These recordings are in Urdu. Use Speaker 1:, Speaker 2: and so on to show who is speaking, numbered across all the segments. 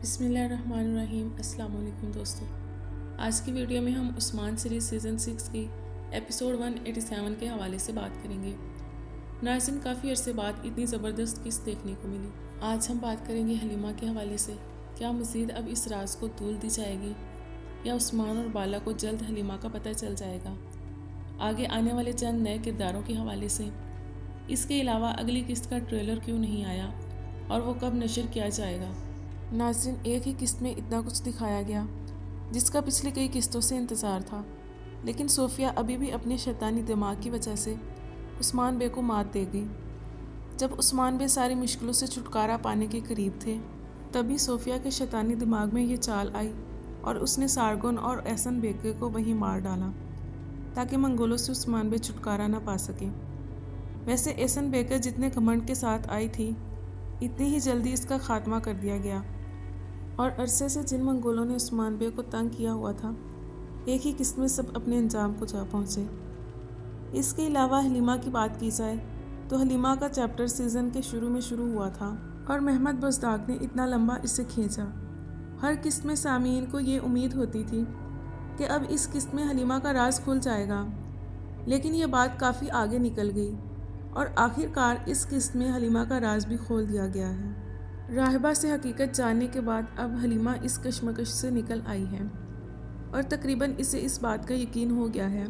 Speaker 1: بسم اللہ الرحمن الرحیم۔ السلام علیکم دوستو، آج کی ویڈیو میں ہم عثمان سیریز سیزن 6 کی ایپیسوڈ 187 کے حوالے سے بات کریں گے۔ ناظرین، کافی عرصے بعد اتنی زبردست قسط دیکھنے کو ملی۔ آج ہم بات کریں گے حلیمہ کے حوالے سے۔ کیا مزید اب اس راز کو طول دی جائے گی یا عثمان اور بالا کو جلد حلیمہ کا پتہ چل جائے گا؟ آگے آنے والے چند نئے کرداروں کے حوالے سے، اس کے علاوہ اگلی قسط کا ٹریلر کیوں نہیں آیا اور وہ کب نشر کیا جائے گا؟ ناظرین، ایک ہی قسط میں اتنا کچھ دکھایا گیا جس کا پچھلی کئی قسطوں سے انتظار تھا، لیکن صوفیہ ابھی بھی اپنے شیطانی دماغ کی وجہ سے عثمان بے کو مات دے گئی۔ جب عثمان بے ساری مشکلوں سے چھٹکارا پانے کے قریب تھے، تبھی صوفیہ کے شیطانی دماغ میں یہ چال آئی اور اس نے سارگن اور احسن بیگے کو وہیں مار ڈالا تاکہ منگولوں سے عثمان بے چھٹکارا نہ پا سکے۔ ویسے احسن بیگے جتنے گھمنڈ کے ساتھ آئی تھی، اتنی ہی جلدی اس کا خاتمہ کر دیا گیا، اور عرصے سے جن منگولوں نے عثمان بے کو تنگ کیا ہوا تھا، ایک ہی قسط میں سب اپنے انجام کو جا پہنچے۔ اس کے علاوہ حلیمہ کی بات کی جائے تو حلیمہ کا چیپٹر سیزن کے شروع میں شروع ہوا تھا اور محمد بزداق نے اتنا لمبا اسے کھینچا۔ ہر قسط میں سامعین کو یہ امید ہوتی تھی کہ اب اس قسط میں حلیمہ کا راز کھل جائے گا، لیکن یہ بات کافی آگے نکل گئی اور آخر کار اس قسط میں حلیمہ کا راز بھی کھول دیا گیا ہے۔ راہبہ سے حقیقت جاننے کے بعد اب حلیمہ اس کشمکش سے نکل آئی ہے اور تقریباً اسے اس بات کا یقین ہو گیا ہے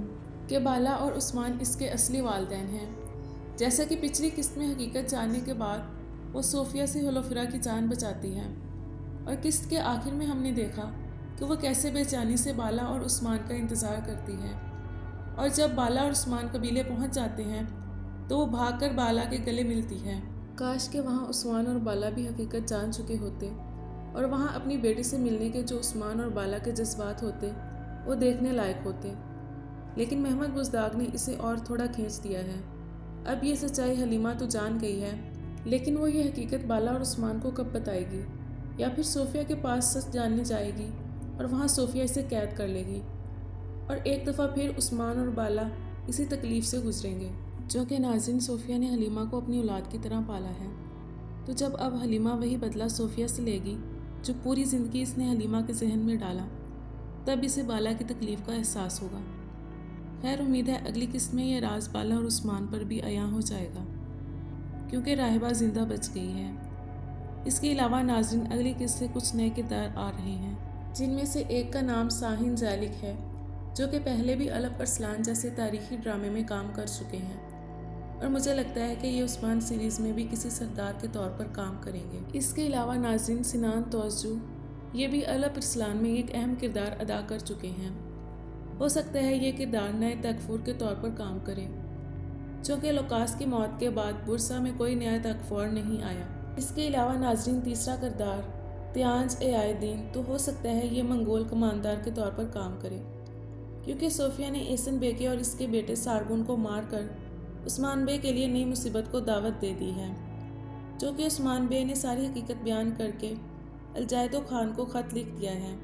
Speaker 1: کہ بالا اور عثمان اس کے اصلی والدین ہیں۔ جیسا کہ پچھلی قسط میں حقیقت جاننے کے بعد وہ صوفیہ سے ہلوفرا کی جان بچاتی ہے، اور قسط کے آخر میں ہم نے دیکھا کہ وہ کیسے بے چینی سے بالا اور عثمان کا انتظار کرتی ہے، اور جب بالا اور عثمان قبیلے پہنچ جاتے ہیں تو وہ بھاگ کر بالا کے گلے ملتی ہے۔ کاش کہ وہاں عثمان اور بالا بھی حقیقت جان چکے ہوتے اور وہاں اپنی بیٹی سے ملنے کے جو عثمان اور بالا کے جذبات ہوتے وہ دیکھنے لائق ہوتے، لیکن محمد بزداق نے اسے اور تھوڑا کھینچ دیا ہے۔ اب یہ سچائی حلیمہ تو جان گئی ہے، لیکن وہ یہ حقیقت بالا اور عثمان کو کب بتائے گی؟ یا پھر صوفیہ کے پاس سچ جاننے جائے گی اور وہاں صوفیہ اسے قید کر لے گی اور ایک دفعہ پھر عثمان اور بالا اسی تکلیف سے گزریں گے؟ جو کہ ناظرین، صوفیہ نے حلیمہ کو اپنی اولاد کی طرح پالا ہے، تو جب اب حلیمہ وہی بدلہ صوفیہ سے لے گی جو پوری زندگی اس نے حلیمہ کے ذہن میں ڈالا، تب اسے بالا کی تکلیف کا احساس ہوگا۔ خیر، امید ہے اگلی قسط میں یہ راز بالا اور عثمان پر بھی عیاں ہو جائے گا، کیونکہ راہبہ زندہ بچ گئی ہے۔ اس کے علاوہ ناظرین، اگلی قسط سے کچھ نئے کردار آ رہے ہیں، جن میں سے ایک کا نام ساحن ذالک ہے، جو کہ پہلے بھی الف ارسلان جیسے تاریخی ڈرامے میں کام کر چکے ہیں، اور مجھے لگتا ہے کہ یہ عثمان سیریز میں بھی کسی سردار کے طور پر کام کریں گے۔ اس کے علاوہ ناظرین، سنان توسجو، یہ بھی الف ارسلان میں ایک اہم کردار ادا کر چکے ہیں۔ ہو سکتا ہے یہ کردار نئے تکفور کے طور پر کام کرے، چونکہ لوکاس کی موت کے بعد بورسا میں کوئی نیا تکفور نہیں آیا۔ اس کے علاوہ ناظرین، تیسرا کردار تیانج اے آئے دین، تو ہو سکتا ہے یہ منگول کماندار کے طور پر کام کرے، کیونکہ صوفیہ نے احسن بیگے اور اس کے بیٹے سارگن کو مار کر عثمان بے کے لیے نئی مصیبت کو دعوت دے دی ہے، جو کہ عثمان بے نے ساری حقیقت بیان کر کے الجائتو خان کو خط لکھ دیا ہے۔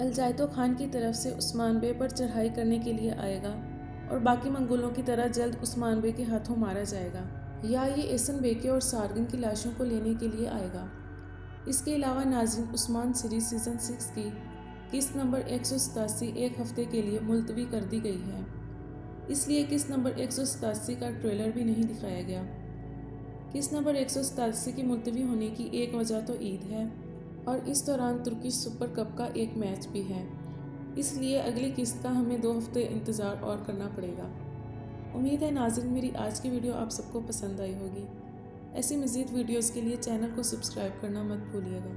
Speaker 1: الجائتو خان کی طرف سے عثمان بے پر چڑھائی کرنے کے لیے آئے گا اور باقی منگولوں کی طرح جلد عثمان بے کے ہاتھوں مارا جائے گا، یا یہ احسن بیگے اور سارگن کی لاشوں کو لینے کے لیے آئے گا۔ اس کے علاوہ ناظرین، عثمان سیریز سیزن 6 کی قسط نمبر 187 ایک ہفتے کے لیے ملتوی کر دی گئی ہے، اس لیے قسط نمبر 187 کا ٹریلر بھی نہیں دکھایا گیا۔ قسط نمبر 187 کی ملتوی ہونے کی ایک وجہ تو عید ہے، اور اس دوران ترکش سپر کپ کا ایک میچ بھی ہے، اس لیے اگلی قسط کا ہمیں 2 ہفتے انتظار اور کرنا پڑے گا۔ امید ہے ناظرین، میری آج کی ویڈیو آپ سب کو پسند آئی ہوگی۔ ایسی مزید ویڈیوز کے لیے چینل کو سبسکرائب کرنا مت بھولیے گا۔